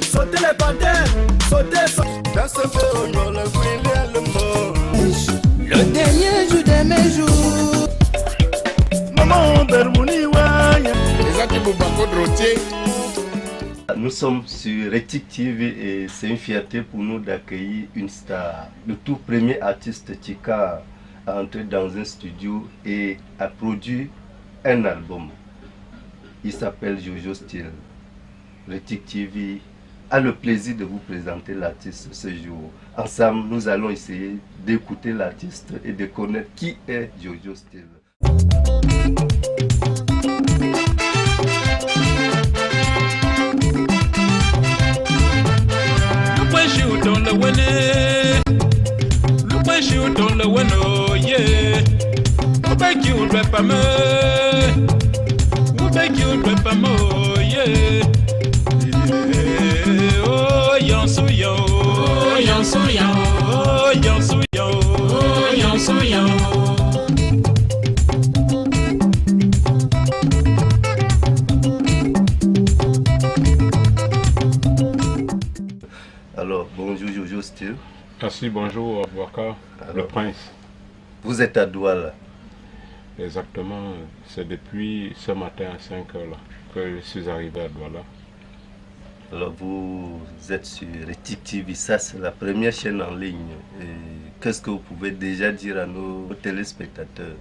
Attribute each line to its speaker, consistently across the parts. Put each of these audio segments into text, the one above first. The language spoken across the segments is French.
Speaker 1: Sautez les panthères, sautez. Dans ce feu, on le brûle le mot. Le dernier jour de mes jours. Maman, Bermouni-Wanya. Les Antiboubaco Drotier.
Speaker 2: Nous sommes sur Retic TV et c'est une fierté pour nous d'accueillir une star. Le tout premier artiste Tchika a entré dans un studio et a produit un album. Il s'appelle Jojo Style. Retic TV a le plaisir de vous présenter l'artiste ce jour. Ensemble, nous allons essayer d'écouter l'artiste et de connaître qui est Jojo Style.
Speaker 3: Don't the winner, look when you don't the winner, yeah. Who beg you, Pepper me? Who beg you, Pepper me, yeah. Oh, yon so yo, oh, yon so yo, oh, yon so yo, oh, yon so yo.
Speaker 2: Alors, bonjour Jojo Style.
Speaker 4: Merci, bonjour Abouaka, le prince.
Speaker 2: Vous êtes à Douala.
Speaker 4: Exactement, c'est depuis ce matin à 5 h là que je suis arrivé à Douala.
Speaker 2: Alors vous êtes sur Retic TV, ça c'est la première chaîne en ligne. Qu'est-ce que vous pouvez déjà dire à nos téléspectateurs?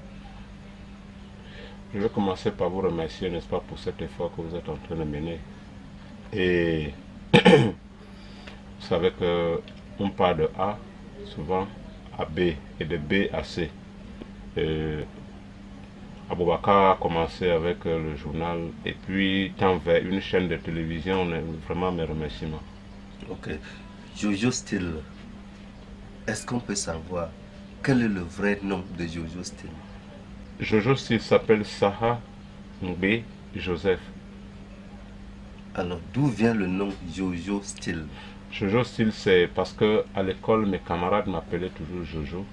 Speaker 4: Je vais commencer par vous remercier, n'est-ce pas, pour cet effort que vous êtes en train de mener. Et vous savez qu'on part de A souvent à B et de B à C. Aboubacar a commencé avec le journal et puis tend vers une chaîne de télévision. Vraiment mes remerciements.
Speaker 2: Ok. Jojo Style, est-ce qu'on peut savoir quel est le vrai nom de Jojo Style?
Speaker 4: Jojo Style s'appelle Saha Ngbe Joseph.
Speaker 2: Alors d'où vient le nom Jojo Style?
Speaker 4: Jojo Style, c'est parce que à l'école, mes camarades m'appelaient toujours Jojo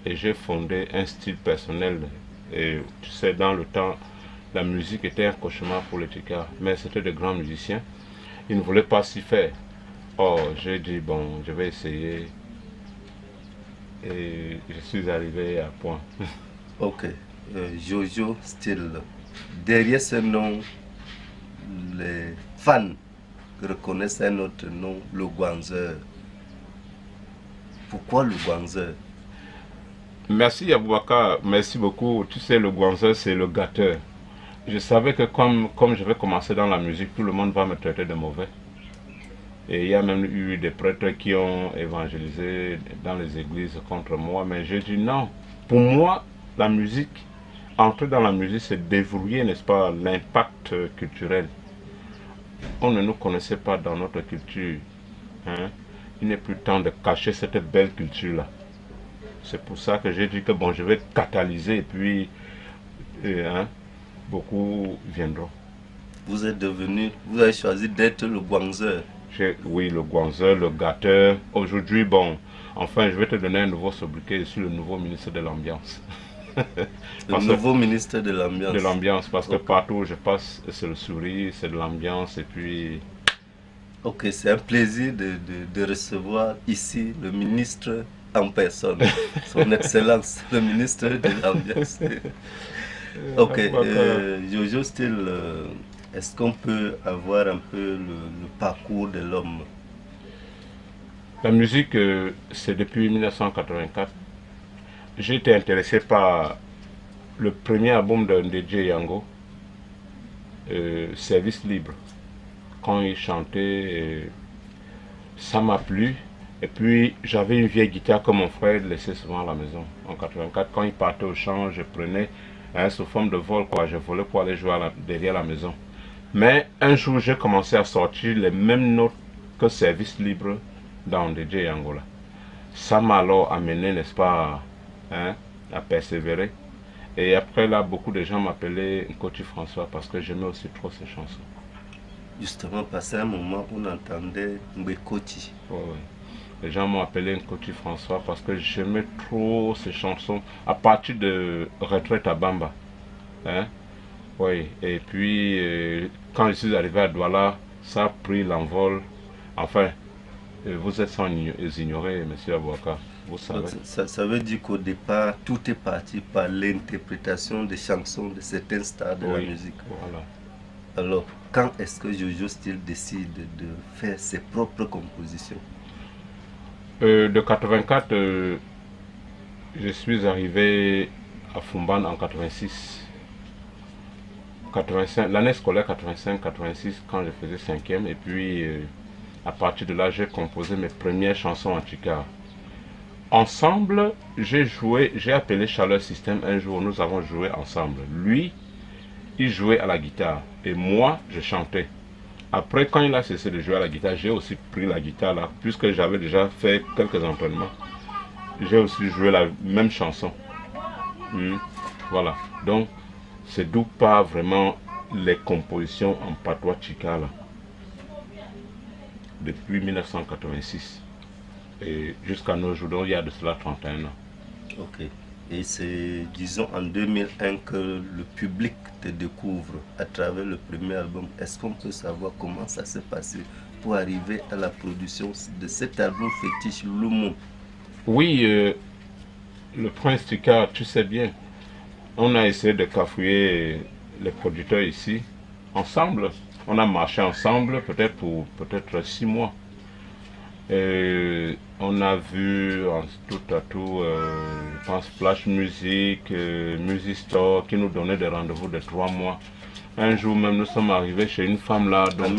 Speaker 4: et j'ai fondé un style personnel. Et tu sais, dans le temps, la musique était un cauchemar pour les Tchika, mais c'était de grands musiciens. Ils ne voulaient pas s'y faire. Oh, j'ai dit, bon, je vais essayer. Et je suis arrivé à point.
Speaker 2: Ok, Jojo Style. Derrière ce nom, les fans reconnaissent un autre nom, le Guanzeur. Pourquoi le Guanzeur?
Speaker 4: Merci Abouaka, merci beaucoup. Tu sais, le Guanzeur, c'est le gâteur. Je savais que comme je vais commencer dans la musique, tout le monde va me traiter de mauvais. Et il y a même eu des prêtres qui ont évangélisé dans les églises contre moi. Mais j'ai dit non. Pour moi, la musique, entrer dans la musique, c'est déverrouiller, n'est-ce pas, l'impact culturel. On ne nous connaissait pas dans notre culture. Hein? Il n'est plus temps de cacher cette belle culture-là. C'est pour ça que j'ai dit que bon, je vais catalyser et puis beaucoup viendront.
Speaker 2: Vous avez choisi d'être le Guanzeur.
Speaker 4: Oui, le Guanzeur, le gâteur. Aujourd'hui, bon, enfin, je vais te donner un nouveau sobriquet. Je suis le nouveau ministre de l'Ambiance.
Speaker 2: Nouveau ministre de l'Ambiance.
Speaker 4: De l'Ambiance, parce que partout où je passe, c'est le sourire, c'est de l'ambiance et puis...
Speaker 2: Ok, c'est un plaisir de recevoir ici le ministre en personne, son excellence, le ministre de l'Ambiance. Ok, Jojo Style, est-ce qu'on peut avoir un peu le parcours de l'homme?
Speaker 4: La musique, c'est depuis 1984. J'ai été intéressé par le premier album de DJ Yango, Service Libre. Quand il chantait, ça m'a plu. Et puis j'avais une vieille guitare que mon frère laissait souvent à la maison. En 84, quand il partait au champ, je prenais sous forme de vol, quoi. Je volais pour aller jouer derrière la maison. Mais un jour, j'ai commencé à sortir les mêmes notes que Service Libre dans DJ Yango là. ça m'a alors amené, n'est-ce pas, hein, à persévérer. Et après là, beaucoup de gens m'appelaient Nkoti François parce que j'aimais aussi trop ces chansons.
Speaker 2: Justement, passé un moment, on entendait Mbekoti.
Speaker 4: Ouais, ouais. Les gens m'ont appelé Nkoti François parce que j'aimais trop ces chansons à partir de Retraite à Bamba. Hein? Oui, et puis quand je suis arrivé à Douala, ça a pris l'envol. Enfin, vous êtes sans ignorer, monsieur Abouaka, vous savez.
Speaker 2: Ça veut dire qu'au départ, tout est parti par l'interprétation des chansons de certains stars de la musique.
Speaker 4: Voilà.
Speaker 2: Alors, quand est-ce que Jojo Style décide de faire ses propres compositions?
Speaker 4: De 84, je suis arrivé à Fumban en 86. 85, l'année scolaire 85-86, quand je faisais 5e, et puis à partir de là, j'ai composé mes premières chansons en Chika. Ensemble, j'ai appelé Chaleur System un jour, nous avons joué ensemble. Lui, il jouait à la guitare, et moi, je chantais. Après, quand il a cessé de jouer à la guitare, j'ai aussi pris la guitare là, puisque j'avais déjà fait quelques entraînements. J'ai aussi joué la même chanson. Voilà. Donc, c'est d'où part vraiment les compositions en patois Chika là. Depuis 1986. Et jusqu'à nos jours, donc, il y a de cela 31 ans.
Speaker 2: Ok. Et c'est, disons, en 2001 que le public te découvre à travers le premier album. Est-ce qu'on peut savoir comment ça s'est passé pour arriver à la production de cet album fétiche, Lumu?
Speaker 4: Oui, le Prince Chika, tu sais bien, on a essayé de cafouiller les producteurs ici, ensemble. On a marché ensemble, peut-être pour 6 mois. Et on a vu en tout à tout, je pense, Flash Music, Music Store, qui nous donnait des rendez-vous de 3 mois. Un jour même, nous sommes arrivés chez une femme là, donc,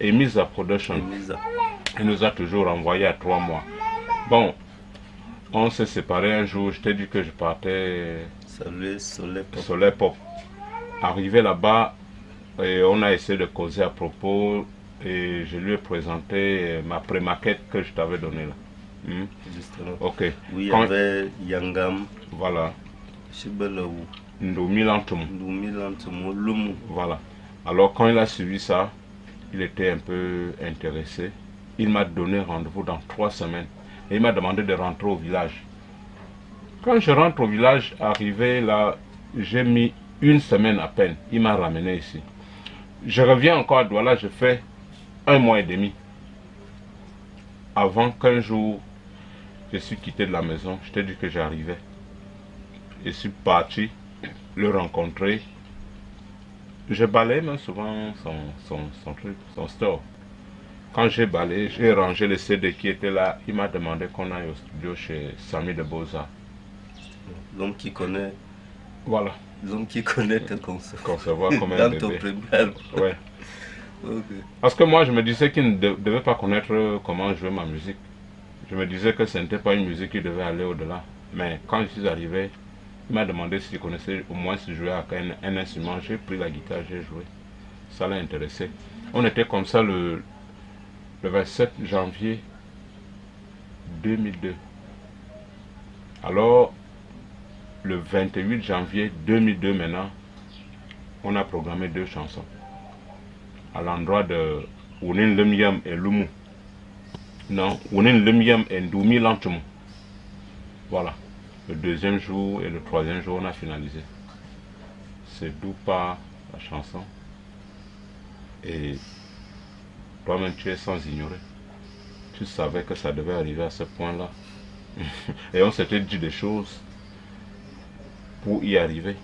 Speaker 2: Emisa Production.
Speaker 4: Elle nous a toujours envoyé à 3 mois. Bon, on s'est séparés un jour, je t'ai dit que je partais Soleil Pop. Arrivé là-bas, on a essayé de causer à propos. Et je lui ai présenté ma pré-maquette que je t'avais donnée là.
Speaker 2: Justement.
Speaker 4: Ok.
Speaker 2: Oui, il y avait Yangam.
Speaker 4: Voilà.
Speaker 2: Shibelaou.
Speaker 4: Ndoumi Lantumu.
Speaker 2: Lumu.
Speaker 4: Voilà. Alors quand il a suivi ça, il était un peu intéressé. Il m'a donné rendez-vous dans 3 semaines. Et il m'a demandé de rentrer au village. Quand je rentre au village, arrivé là, j'ai mis 1 semaine à peine. Il m'a ramené ici. Je reviens encore à Douala, je fais 1 mois et demi. Avant qu'un jour, je suis quitté de la maison, je t'ai dit que j'arrivais. Je suis parti le rencontrer. Je balayais même souvent son truc, son store. Quand j'ai balayé, j'ai rangé les CD qui étaient là. Il m'a demandé qu'on aille au studio chez Samy de Beaux-Arts.
Speaker 2: L'homme qui connaît.
Speaker 4: Voilà.
Speaker 2: L'homme qui connaît te
Speaker 4: concevoir comme un bébé.
Speaker 2: Dans ton premier album.
Speaker 4: Ouais.
Speaker 2: Okay.
Speaker 4: Parce que moi, je me disais qu'il ne devait pas connaître comment jouer ma musique. Je me disais que ce n'était pas une musique qui devait aller au-delà. Mais quand je suis arrivé, il m'a demandé si je connaissais au moins si je jouais avec un instrument. J'ai pris la guitare, j'ai joué. Ça l'a intéressé. On était comme ça le 27 janvier 2002. Alors, le 28 janvier 2002 maintenant, on a programmé 2 chansons. À l'endroit de Ounin Lemyam et Lumu. Non, Ounin Lemyam et Ndoumi Lantumu. Voilà. Le 2e jour et le 3e jour, on a finalisé. C'est d'où part la chanson. Et toi-même, tu es sans ignorer. Tu savais que ça devait arriver à ce point-là. Et on s'était dit des choses pour y arriver.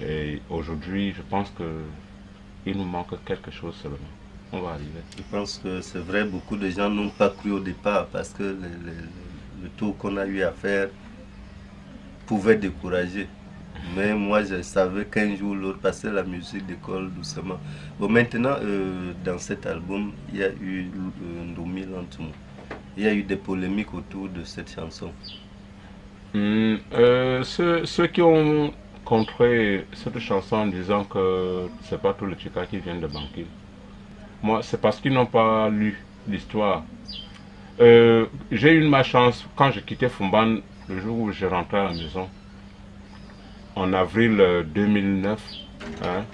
Speaker 4: Et aujourd'hui, je pense que il nous manque quelque chose seulement. On va arriver.
Speaker 2: Je pense que c'est vrai, beaucoup de gens n'ont pas cru au départ parce que le tour qu'on a eu à faire pouvait décourager. Mais moi, je savais qu'un jour ou l'autre, parce que la musique décolle doucement. Bon, maintenant, dans cet album, il y a eu Ndoumi Lantumu. Il y a eu des polémiques autour de cette chanson.
Speaker 4: Ceux qui ont contré cette chanson en disant que c'est pas tout le Chika qui vient de Banquille. Moi, c'est parce qu'ils n'ont pas lu l'histoire. J'ai eu ma chance quand j'ai quitté Fumban, le jour où je rentrais à la maison, en avril 2009, hein,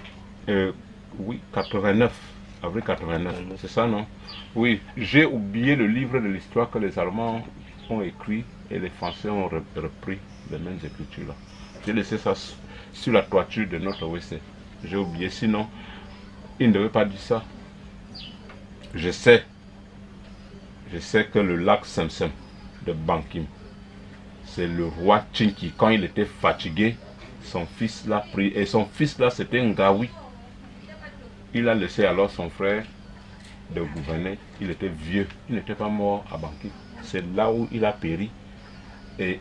Speaker 4: oui, 89, avril 89, c'est ça, non? Oui, j'ai oublié le livre de l'histoire que les Allemands ont écrit et les Français ont repris les mêmes écritures là. J'ai laissé ça sur la toiture de notre WC. J'ai oublié, sinon, ils ne devaient pas dire ça. Je sais que le lac Samsam de Bankim, c'est le roi Chinki. Quand il était fatigué, son fils l'a pris. Et son fils là, c'était Ngawi. Il a laissé alors son frère de gouverner. Il était vieux. Il n'était pas mort à Bankim. C'est là où il a péri. Et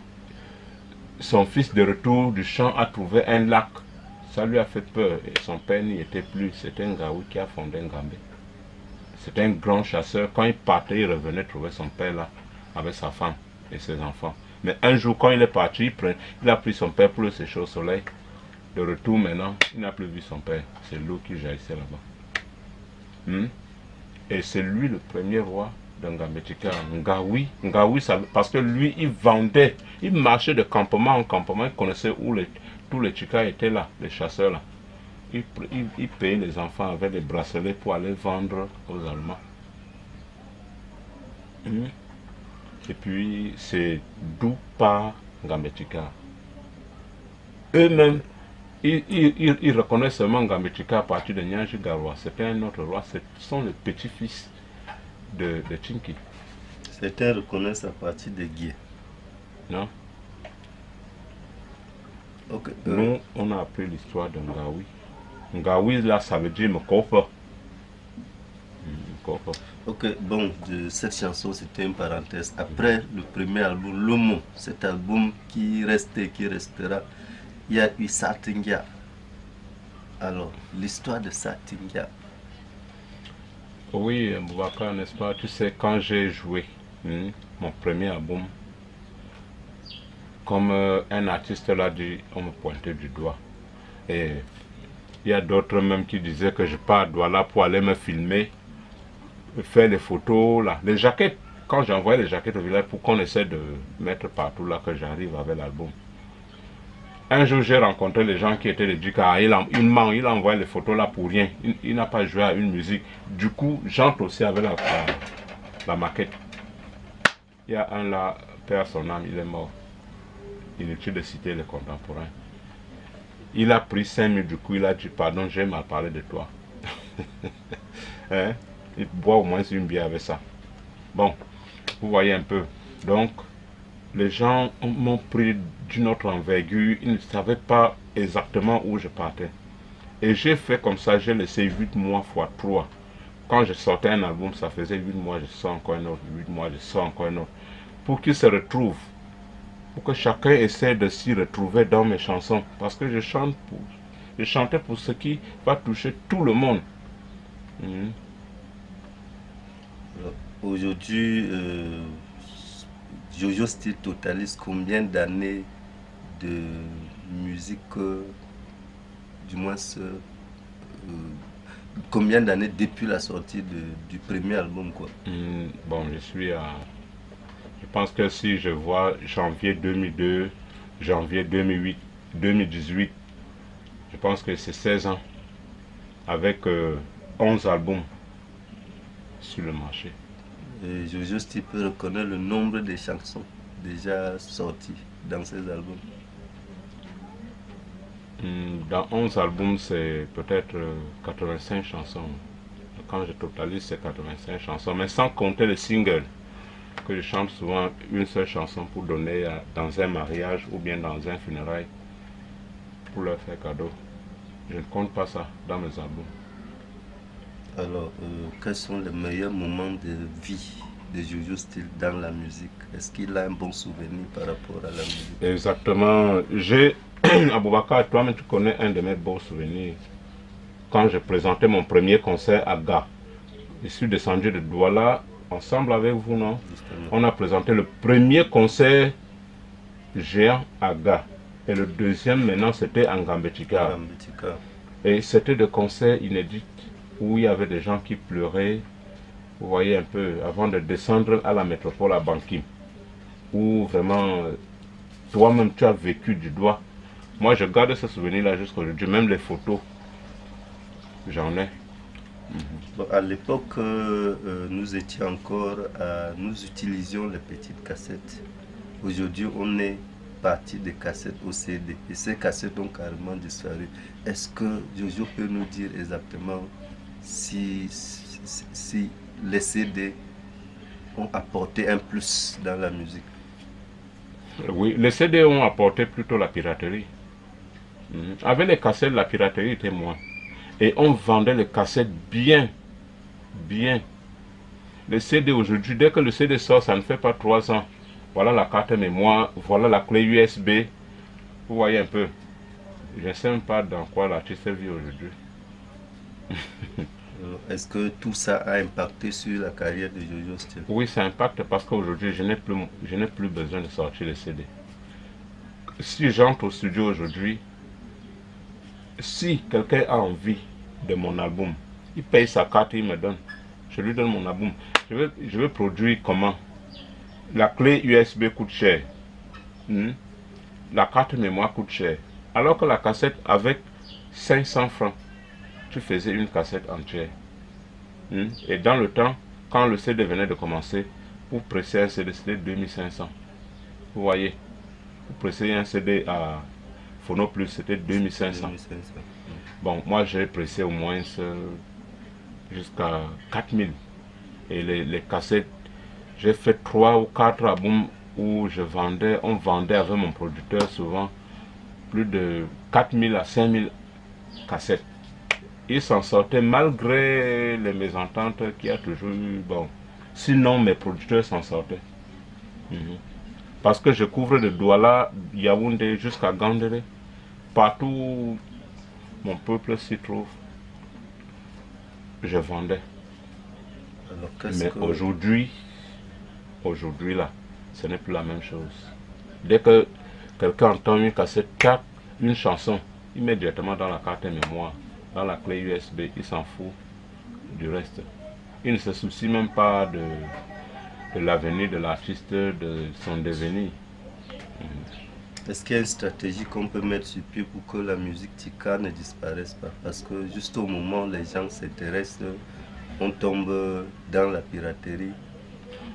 Speaker 4: son fils de retour du champ a trouvé un lac. Ça lui a fait peur. Et son père n'y était plus. C'était Ngawi qui a fondé Ngambé. C'était un grand chasseur. Quand il partait, il revenait trouver son père là, avec sa femme et ses enfants. Mais un jour, quand il est parti, il a pris son père pour le sécher au soleil. De retour maintenant, il n'a plus vu son père. C'est l'eau qui jaillissait là-bas. Et c'est lui le premier roi de Ngambechika. Ngawi, parce que lui, il vendait, il marchait de campement en campement. Il connaissait où tous les Chikas étaient là, les chasseurs là. Il payait les enfants avec des bracelets pour aller vendre aux Allemands. Et puis, c'est d'où part Ngambechika. Eux-mêmes, ils reconnaissent seulement Ngambechika à partir de Nyanji Garwa. C'était un autre roi. Ce sont les petits-fils de Chinki.
Speaker 2: Certains reconnaissent à partir de Gué.
Speaker 4: Non?
Speaker 2: Okay.
Speaker 4: Nous, on a appris l'histoire de Ngawi. Ngawi, là, ça veut dire Mkofa.
Speaker 2: Ok, bon, cette chanson, c'était une parenthèse. Après le premier album, Lomo, cet album qui restait, qui restera, il y a eu Satingia. Alors, l'histoire de Satingia.
Speaker 4: Oui, Boubacar, n'est-ce pas? Tu sais, quand j'ai joué mon premier album, comme un artiste l'a dit, on me pointait du doigt. Et il y a d'autres même qui disaient que je pars à Douala pour aller me filmer, faire les photos là. Les jaquettes, quand j'envoyais les jaquettes au village pour qu'on essaie de mettre partout là que j'arrive avec l'album. Un jour j'ai rencontré les gens qui étaient les Djika, il a envoyé les photos là pour rien. Il n'a pas joué à une musique. Du coup, j'entre aussi avec la maquette. Il y a un là, père son âme, il est mort. Inutile de citer les contemporains. Il a pris 5 minutes, du coup il a dit pardon, j'ai mal parlé de toi. Hein? Il boit au moins une bière avec ça. Bon, vous voyez un peu. Donc, les gens m'ont pris d'une autre envergure. Ils ne savaient pas exactement où je partais. Et j'ai fait comme ça, j'ai laissé 8 mois x 3. Quand je sortais un album, ça faisait 8 mois, je sors encore un autre, 8 mois, je sors encore un autre. Pour qu'ils se retrouvent. Pour que chacun essaie de s'y retrouver dans mes chansons. Parce que je chantais pour ce qui va toucher tout le monde.
Speaker 2: Aujourd'hui, Jojo Style totalise combien d'années de musique, du moins combien d'années depuis la sortie du premier album quoi?
Speaker 4: Bon, je pense que si je vois janvier 2002, janvier 2008, 2018, je pense que c'est 16 ans avec 11 albums sur le marché.
Speaker 2: Et Jojo Style peut reconnaître le nombre de chansons déjà sorties dans ces albums.
Speaker 4: Dans 11 albums, c'est peut-être 85 chansons. Quand je totalise, c'est 85 chansons, mais sans compter les singles, que je chante souvent une seule chanson pour donner dans un mariage ou bien dans un funérail, pour leur faire cadeau. Je ne compte pas ça dans mes albums.
Speaker 2: Alors, quels sont les meilleurs moments de vie de Jojo Style dans la musique? Est-ce qu'il a un bon souvenir par rapport à la musique?
Speaker 4: Exactement. Aboubakar, toi-même tu connais un de mes beaux souvenirs. Quand j'ai présenté mon premier concert à Ga, je suis descendu de Douala ensemble avec vous, non? Justement. On a présenté le premier concert géant à Ga. Et le deuxième maintenant c'était en Ngambechika. Et c'était des concerts inédits où il y avait des gens qui pleuraient, Vous voyez un peu, avant de descendre à la métropole à Bankim, où vraiment, toi-même, tu as vécu du doigt. Moi, je garde ce souvenir-là jusqu'à aujourd'hui, même les photos, j'en ai.
Speaker 2: Bon, à l'époque, nous étions encore, nous utilisions les petites cassettes. Aujourd'hui, on est parti des cassettes au CD. Et ces cassettes ont carrément disparu. Est-ce que Jojo peut nous dire exactement si les CD ont apporté un plus dans la musique?
Speaker 4: Oui, les CD ont apporté plutôt la piraterie. Avec les cassettes, la piraterie était moins. Et on vendait les cassettes bien. Le CD aujourd'hui, dès que le CD sort, ça ne fait pas 3 ans. Voilà la carte mémoire, voilà la clé USB. Vous voyez un peu. Je ne sais même pas dans quoi l'artiste vit aujourd'hui.
Speaker 2: Est-ce que tout ça a impacté sur la carrière de Jojo Still?
Speaker 4: Oui, ça impacte parce qu'aujourd'hui, je n'ai plus besoin de sortir les CD. Si j'entre au studio aujourd'hui, si quelqu'un a envie de mon album, il paye sa carte et il me donne. Je lui donne mon album. Je vais produire comment? La clé USB coûte cher. La carte mémoire coûte cher. Alors que la cassette, avec 500 francs, tu faisais une cassette entière. Et dans le temps, quand le CD venait de commencer, pour presser un CD, c'était 2500. Vous voyez? Pour presser un CD à Phono Plus, c'était 2500. Bon, moi j'ai pressé au moins jusqu'à 4000. Et les cassettes, j'ai fait 3 ou 4 albums où on vendait avec mon producteur souvent plus de 4000 à 5000 cassettes. Il s'en sortait malgré les mésententes qu'il y a toujours eu. Bon, sinon mes producteurs s'en sortaient. Parce que je couvre de Douala, Yaoundé jusqu'à Gandere. Partout mon peuple s'y trouve. Je vendais. Mais aujourd'hui là, ce n'est plus la même chose. Dès que quelqu'un entend une cassette, une chanson, immédiatement dans la carte mémoire, dans la clé USB, il s'en fout du reste. Il ne se soucie même pas de l'avenir de l'artiste, de son devenir.
Speaker 2: Est-ce qu'il y a une stratégie qu'on peut mettre sur pied pour que la musique tika ne disparaisse pas? Parce que juste au moment où les gens s'intéressent, on tombe dans la piraterie.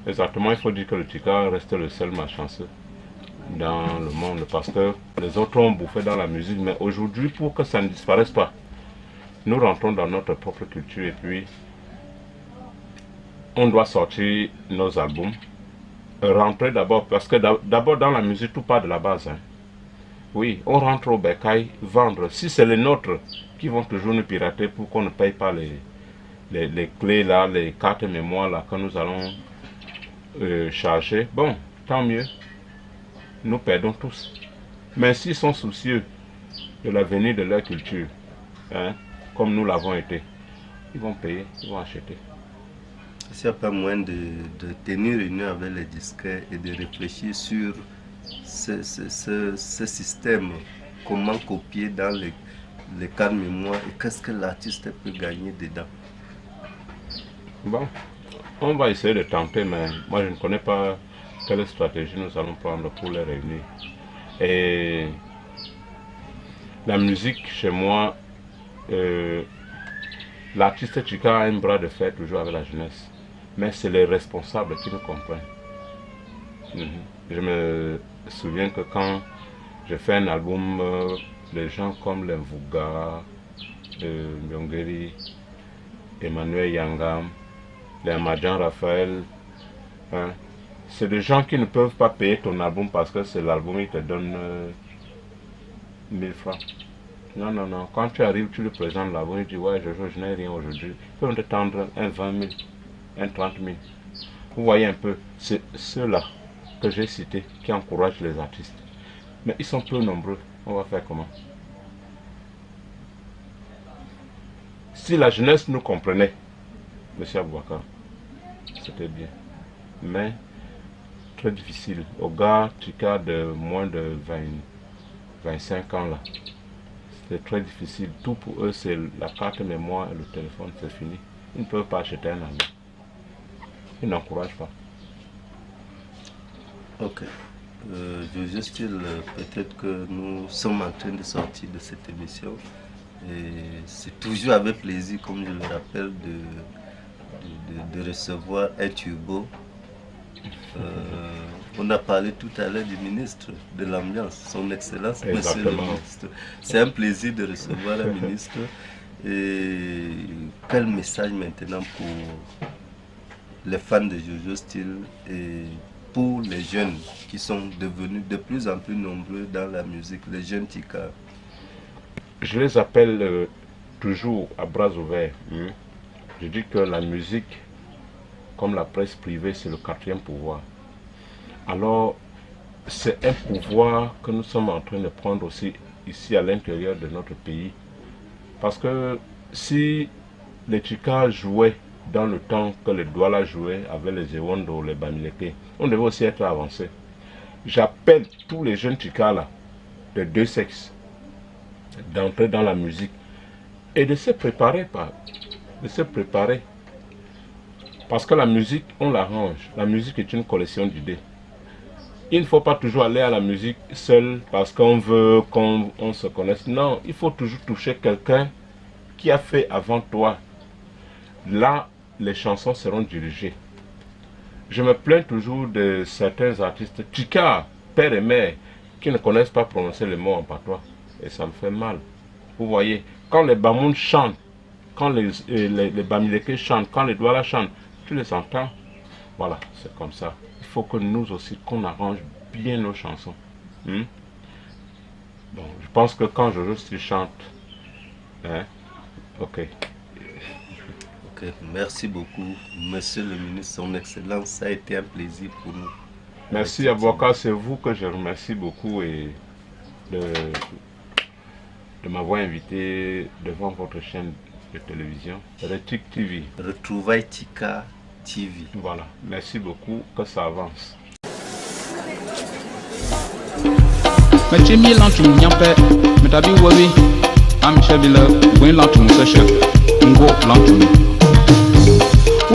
Speaker 4: Exactement, il faut dire que le tika reste le seul malchanceux dans le monde parce que les autres ont bouffé dans la musique. Mais aujourd'hui, pour que ça ne disparaisse pas, nous rentrons dans notre propre culture et puis on doit sortir nos albums. Rentrer d'abord, parce que d'abord dans la musique, tout part de la base. Oui, on rentre au bécail, vendre. Si c'est les nôtres qui vont toujours nous pirater pour qu'on ne paye pas les clés là, les cartes mémoire là que nous allons charger, bon, tant mieux. Nous perdons tous. Mais s'ils sont soucieux de l'avenir de leur culture, comme nous l'avons été, ils vont payer, ils vont acheter.
Speaker 2: S'il n'y a pas moyen de tenir une avec les disquaires et de réfléchir sur ce système, comment copier dans les cartes mémoire et qu'est-ce que l'artiste peut gagner dedans?
Speaker 4: Bon, on va essayer de tenter, mais moi je ne connais pas quelle stratégie nous allons prendre pour les réunir. Et la musique chez moi, l'artiste tika a un bras de fer toujours avec la jeunesse. Mais c'est les responsables qui nous comprennent. Je me souviens que quand j'ai fait un album, les gens comme les Mvuga, Myongeri, Emmanuel Yangam, les Amadjan Raphaël, c'est des gens qui ne peuvent pas payer ton album parce que c'est l'album qui te donne 1000 francs. Non, non, non. Quand tu arrives, tu lui présentes l'album, il dit ouais, je n'ai rien aujourd'hui. Il peut te tendre un 20 000. Un 30 000. Vous voyez un peu, c'est ceux-là que j'ai cités qui encouragent les artistes. Mais ils sont peu nombreux. On va faire comment? Si la jeunesse nous comprenait, M. Aboubakar, c'était bien. Mais très difficile. Aux gars, tika de moins de 25 ans là, c'est très difficile. Tout pour eux, c'est la carte mémoire et le téléphone, c'est fini. Ils ne peuvent pas acheter un album. ils n'encouragent pas.
Speaker 2: Ok. Jojo Style, peut-être que nous sommes en train de sortir de cette émission. Et c'est toujours avec plaisir, comme je le rappelle, de recevoir un turbo. On a parlé tout à l'heure du ministre de l'Ambiance, son Excellence, Monsieur le ministre. C'est un plaisir de recevoir un ministre. Et quel message maintenant pour les fans de Jojo Style et pour les jeunes qui sont devenus de plus en plus nombreux dans la musique, les jeunes Tika?
Speaker 4: Je les appelle toujours à bras ouverts. Je dis que la musique, comme la presse privée, c'est le 4e pouvoir. Alors, c'est un pouvoir que nous sommes en train de prendre aussi ici à l'intérieur de notre pays. Parce que si les Tika jouaient dans le temps que les Douala jouaient avec les Ewondo, les Bamileke, on devait aussi être avancé. J'appelle tous les jeunes Tika là, de deux sexes, d'entrer dans la musique et de se préparer, parce que la musique, on l'arrange. La musique est une collection d'idées. Il ne faut pas toujours aller à la musique seul parce qu'on veut qu'on se connaisse. Non, il faut toujours toucher quelqu'un qui a fait avant toi. Là, les chansons seront dirigées. Je me plains toujours de certains artistes Tika, père et mère, qui ne connaissent pas prononcer les mots en patois. Et ça me fait mal. Vous voyez, quand les Bamoun chantent, quand les Bamileke chantent, quand les Douala chantent, tu les entends. Voilà, c'est comme ça. Il faut que nous aussi, qu'on arrange bien nos chansons. Bon, je pense que quand Jojo Style chante, ok.
Speaker 2: Ok, merci beaucoup, Monsieur le ministre, son Excellence. Ça a été un plaisir pour nous.
Speaker 4: Merci Abouaka, c'est vous que je remercie beaucoup et de m'avoir invité devant votre chaîne de télévision, Retic TV.
Speaker 2: Retrouvailles Tika TV.
Speaker 4: Voilà, merci beaucoup, que ça avance.
Speaker 3: Machimi lantu nyampe, metabi wawi, amshabila, gwen lantu musasha, ngo lantu.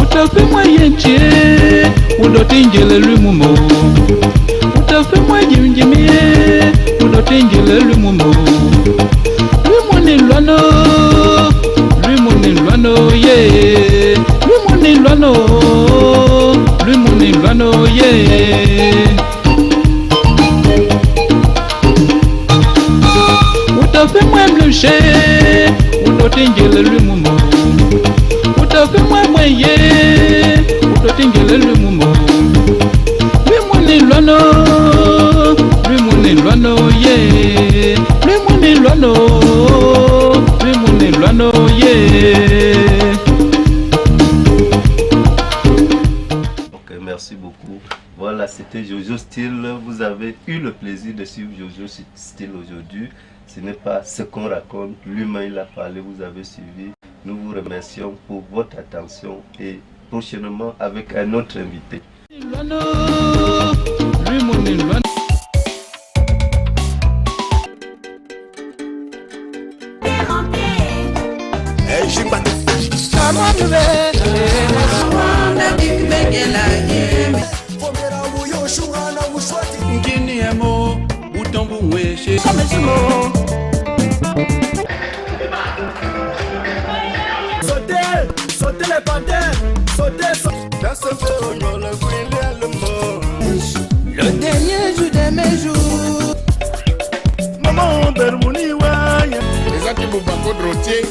Speaker 3: Utafe mwayenche, udotingele lumumo. Utafe mwajimjimie, udotingele lumumo. Lumoni lwano, yeah. Lumoni lwano, yeah. Utafe mwemlushe, udotingele lumumo. Utafe mwemweye, udotingele lumumo. Lumoni lwano, yeah. Lumoni lwano, yeah.
Speaker 2: Ok, merci beaucoup. Voilà, c'était Jojo Style. Vous avez eu le plaisir de suivre Jojo Style aujourd'hui. Ce n'est pas ce qu'on raconte. L'humain, il a parlé, vous avez suivi. Nous vous remercions pour votre attention et prochainement avec un autre invité.
Speaker 1: Sautez les panthères, sautez. Dans ce feu, on le brûle le mot. Le dernier jour de mes jours. Maman, Bermouni, ouais.
Speaker 5: Les gens qui m'ont pas drotier.